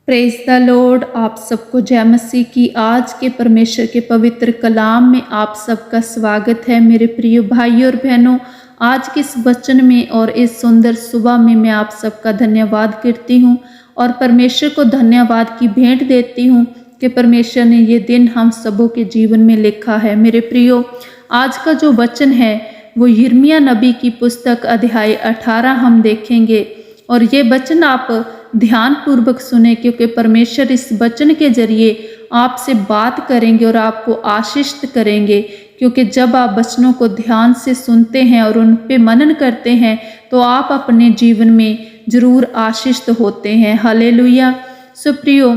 Praise the Lord. आप सबको जय मसीह की। आज के परमेश्वर के पवित्र कलाम में आप सबका स्वागत है मेरे प्रिय भाइयों और बहनों। आज के इस वचन में और इस सुंदर सुबह में मैं आप सबका धन्यवाद करती हूँ और परमेश्वर को धन्यवाद की भेंट देती हूँ कि परमेश्वर ने ये दिन हम सबों के जीवन में लिखा है। मेरे प्रियो, आज का जो वचन है वो यिर्मयाह नबी की पुस्तक अध्याय 18 हम देखेंगे और ये वचन आप ध्यान पूर्वक सुने, क्योंकि परमेश्वर इस वचन के जरिए आपसे बात करेंगे और आपको आशीषित करेंगे। क्योंकि जब आप वचनों को ध्यान से सुनते हैं और उन पे मनन करते हैं तो आप अपने जीवन में जरूर आशीषित होते हैं। हालेलुया। सुप्रियो,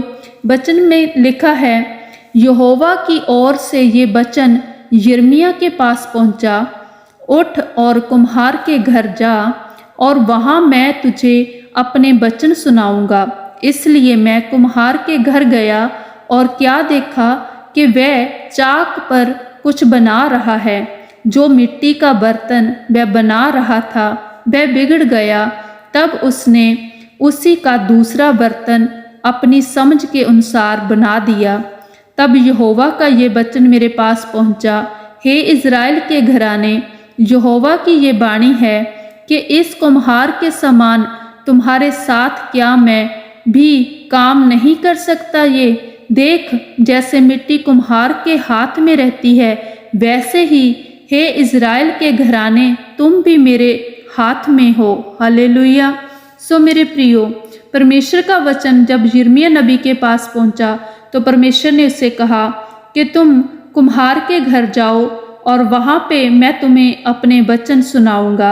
वचन में लिखा है, यहोवा की ओर से ये वचन यिर्मयाह के पास पहुंचा, उठ और कुम्हार के घर जा और वहां मैं तुझे अपने वचन सुनाऊंगा। इसलिए मैं कुम्हार के घर गया और क्या देखा कि वह चाक पर कुछ बना रहा है। जो मिट्टी का बर्तन वह बना रहा था वह बिगड़ गया। तब उसने उसी का दूसरा बर्तन अपनी समझ के अनुसार बना दिया। तब यहोवा का ये वचन मेरे पास पहुंचा, हे इज़राइल के घराने, यहोवा की ये वाणी है कि इस कुम्हार के समान तुम्हारे साथ क्या मैं भी काम नहीं कर सकता। ये देख, जैसे मिट्टी कुम्हार के हाथ में रहती है, वैसे ही हे इज़राइल के घराने तुम भी मेरे हाथ में हो। हालेलुया। सो मेरे प्रियो, परमेश्वर का वचन जब यिर्मयाह नबी के पास पहुंचा तो परमेश्वर ने उससे कहा कि तुम कुम्हार के घर जाओ और वहाँ पे मैं तुम्हें अपने वचन सुनाऊंगा।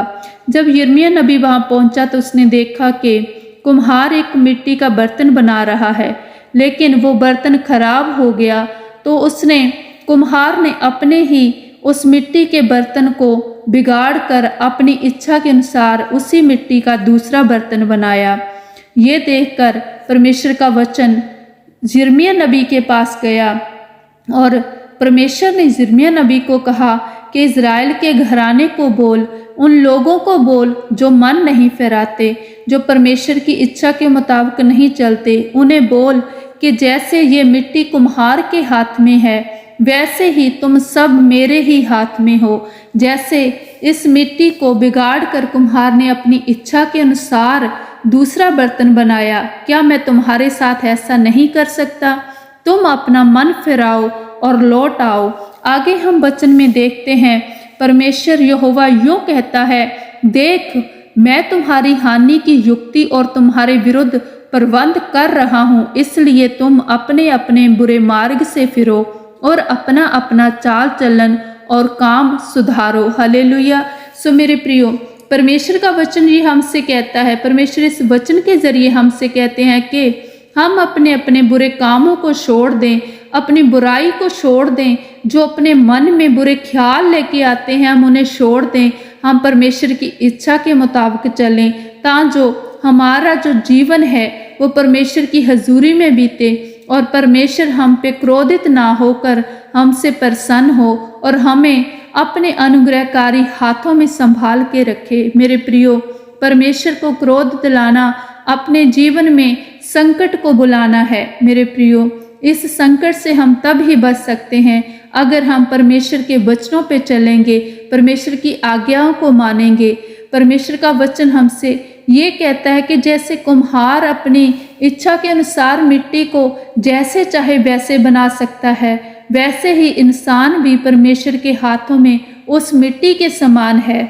जब यिर्मयाह नबी वहाँ पहुँचा तो उसने देखा कि कुम्हार एक मिट्टी का बर्तन बना रहा है, लेकिन वो बर्तन खराब हो गया। तो कुम्हार ने अपने ही उस मिट्टी के बर्तन को बिगाड़ कर अपनी इच्छा के अनुसार उसी मिट्टी का दूसरा बर्तन बनाया। ये देखकर परमेश्वर का वचन यिर्मयाह नबी के पास गया और परमेश्वर ने यिर्मयाह नबी को कहा कि इज़राइल के घराने को बोल, उन लोगों को बोल जो मन नहीं फिराते, जो परमेश्वर की इच्छा के मुताबिक नहीं चलते, उन्हें बोल कि जैसे ये मिट्टी कुम्हार के हाथ में है वैसे ही तुम सब मेरे ही हाथ में हो। जैसे इस मिट्टी को बिगाड़ कर कुम्हार ने अपनी इच्छा के अनुसार दूसरा बर्तन बनाया, क्या मैं तुम्हारे साथ ऐसा नहीं कर सकता? तुम अपना मन फिराओ और लौट आओ। आगे हम वचन में देखते हैं, परमेश्वर यहोवा यूं कहता है, देख, मैं तुम्हारी हानि की युक्ति और तुम्हारे विरुद्ध प्रबंध कर रहा हूँ, इसलिए तुम अपने अपने बुरे मार्ग से फिरो और अपना अपना चाल चलन और काम सुधारो। हालेलुया। सो मेरे प्रियो, परमेश्वर का वचन ये हमसे कहता है, परमेश्वर इस वचन के जरिए हमसे कहते हैं कि हम अपने अपने बुरे कामों को छोड़ दें, अपनी बुराई को छोड़ दें। जो अपने मन में बुरे ख्याल लेके आते हैं हम उन्हें छोड़ दें। हम परमेश्वर की इच्छा के मुताबिक चलें ताकि हमारा जो जीवन है वो परमेश्वर की हजूरी में बीते और परमेश्वर हम पे क्रोधित ना होकर हमसे प्रसन्न हो और हमें अपने अनुग्रहकारी हाथों में संभाल के रखे। मेरे प्रियो, परमेश्वर को क्रोध दिलाना अपने जीवन में संकट को बुलाना है। मेरे प्रियो, इस संकट से हम तब ही बच सकते हैं अगर हम परमेश्वर के वचनों पे चलेंगे, परमेश्वर की आज्ञाओं को मानेंगे। परमेश्वर का वचन हमसे ये कहता है कि जैसे कुम्हार अपनी इच्छा के अनुसार मिट्टी को जैसे चाहे वैसे बना सकता है, वैसे ही इंसान भी परमेश्वर के हाथों में उस मिट्टी के समान है।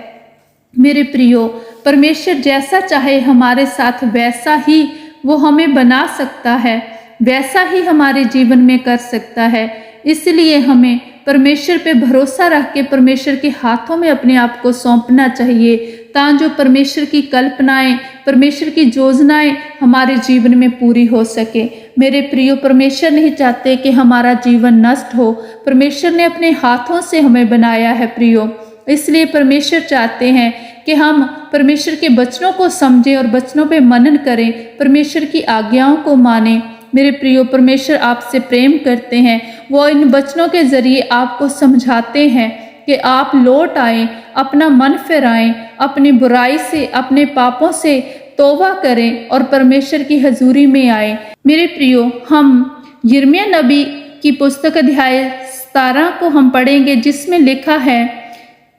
मेरे प्रियो, परमेश्वर जैसा चाहे हमारे साथ वैसा ही वो हमें बना सकता है, वैसा ही हमारे जीवन में कर सकता है। इसलिए हमें परमेश्वर पे भरोसा रख के परमेश्वर के हाथों में अपने आप को सौंपना चाहिए ताकि जो परमेश्वर की कल्पनाएं, परमेश्वर की योजनाएं हमारे जीवन में पूरी हो सके। मेरे प्रियो, परमेश्वर नहीं चाहते कि हमारा जीवन नष्ट हो। परमेश्वर ने अपने हाथों से हमें बनाया है प्रियो, इसलिए परमेश्वर चाहते हैं कि हम परमेश्वर के वचनों को समझें और वचनों पे मनन करें, परमेश्वर की आज्ञाओं को मानें। मेरे प्रियो, परमेश्वर आपसे प्रेम करते हैं। वो इन वचनों के जरिए आपको समझाते हैं कि आप लौट आएं, अपना मन फिराएं, अपनी बुराई से, अपने पापों से तौबा करें और परमेश्वर की हजूरी में आए। मेरे प्रियो, हम यिर्मयाह नबी की पुस्तक अध्याय 17 को हम पढ़ेंगे, जिसमें लिखा है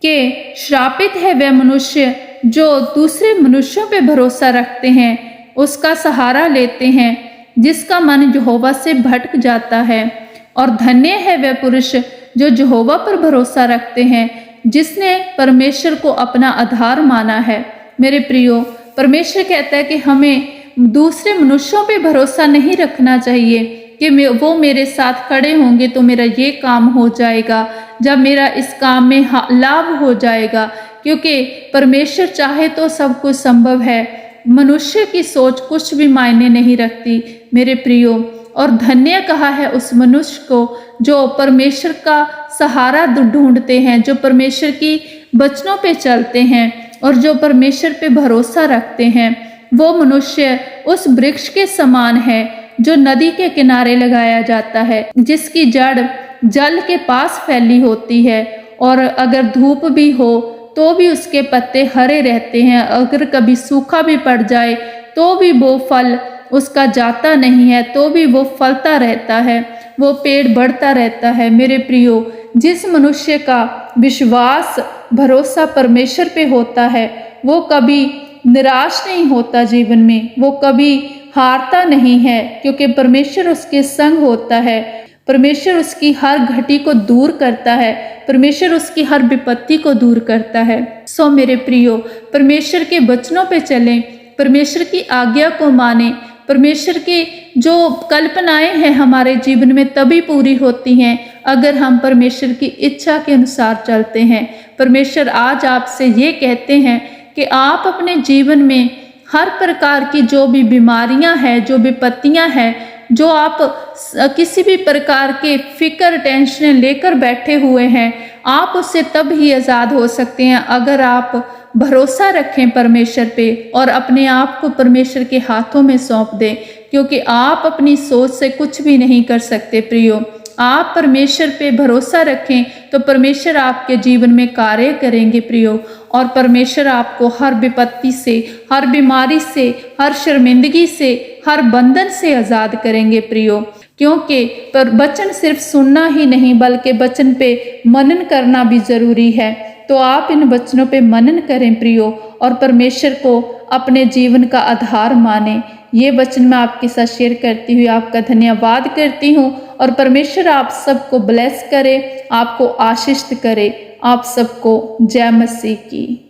कि श्रापित है वह मनुष्य जो दूसरे मनुष्यों पे भरोसा रखते हैं, उसका सहारा लेते हैं, जिसका मन यहोवा से भटक जाता है। और धन्य है वह पुरुष जो यहोवा पर भरोसा रखते हैं, जिसने परमेश्वर को अपना आधार माना है। मेरे प्रियो, परमेश्वर कहता है कि हमें दूसरे मनुष्यों पे भरोसा नहीं रखना चाहिए कि वो मेरे साथ खड़े होंगे तो मेरा ये काम हो जाएगा, जब मेरा इस काम में लाभ हो जाएगा, क्योंकि परमेश्वर चाहे तो सब कुछ संभव है। मनुष्य की सोच कुछ भी मायने नहीं रखती मेरे प्रियो। और धन्य कहा है उस मनुष्य को जो परमेश्वर का सहारा ढूंढते हैं, जो परमेश्वर की वचनों पे चलते हैं और जो परमेश्वर पे भरोसा रखते हैं। वो मनुष्य उस वृक्ष के समान है जो नदी के किनारे लगाया जाता है, जिसकी जड़ जल के पास फैली होती है, और अगर धूप भी हो तो भी उसके पत्ते हरे रहते हैं। अगर कभी सूखा भी पड़ जाए तो भी वो फल उसका जाता नहीं है, तो भी वो फलता रहता है, वो पेड़ बढ़ता रहता है। मेरे प्रियो, जिस मनुष्य का विश्वास भरोसा परमेश्वर पे होता है, वो कभी निराश नहीं होता जीवन में, वो कभी हारता नहीं है, क्योंकि परमेश्वर उसके संग होता है। परमेश्वर उसकी हर घटी को दूर करता है, परमेश्वर उसकी हर विपत्ति को दूर करता है। सो मेरे प्रियो, परमेश्वर के वचनों पे चलें, परमेश्वर की आज्ञा को माने। परमेश्वर की जो कल्पनाएं हैं हमारे जीवन में तभी पूरी होती हैं अगर हम परमेश्वर की इच्छा के अनुसार चलते हैं। परमेश्वर आज आपसे ये कहते हैं कि आप अपने जीवन में हर प्रकार की जो भी बीमारियां हैं, जो विपत्तियां हैं, जो आप किसी भी प्रकार के फिक्र टेंशन लेकर बैठे हुए हैं, आप उससे तब ही आज़ाद हो सकते हैं अगर आप भरोसा रखें परमेश्वर पे और अपने आप को परमेश्वर के हाथों में सौंप दें, क्योंकि आप अपनी सोच से कुछ भी नहीं कर सकते। प्रियो, आप परमेश्वर पे भरोसा रखें तो परमेश्वर आपके जीवन में कार्य करेंगे प्रियो, और परमेश्वर आपको हर विपत्ति से, हर बीमारी से, हर शर्मिंदगी से, हर बंधन से आज़ाद करेंगे प्रियो। क्योंकि पर वचन सिर्फ सुनना ही नहीं बल्कि वचन पे मनन करना भी जरूरी है। तो आप इन वचनों पे मनन करें प्रियो, और परमेश्वर को अपने जीवन का आधार माने। ये वचन मैं आपके साथ शेयर करती हुई आपका धन्यवाद करती हूँ, और परमेश्वर आप सबको ब्लेस करे, आपको आशीष करे। आप सबको जय मसीह की।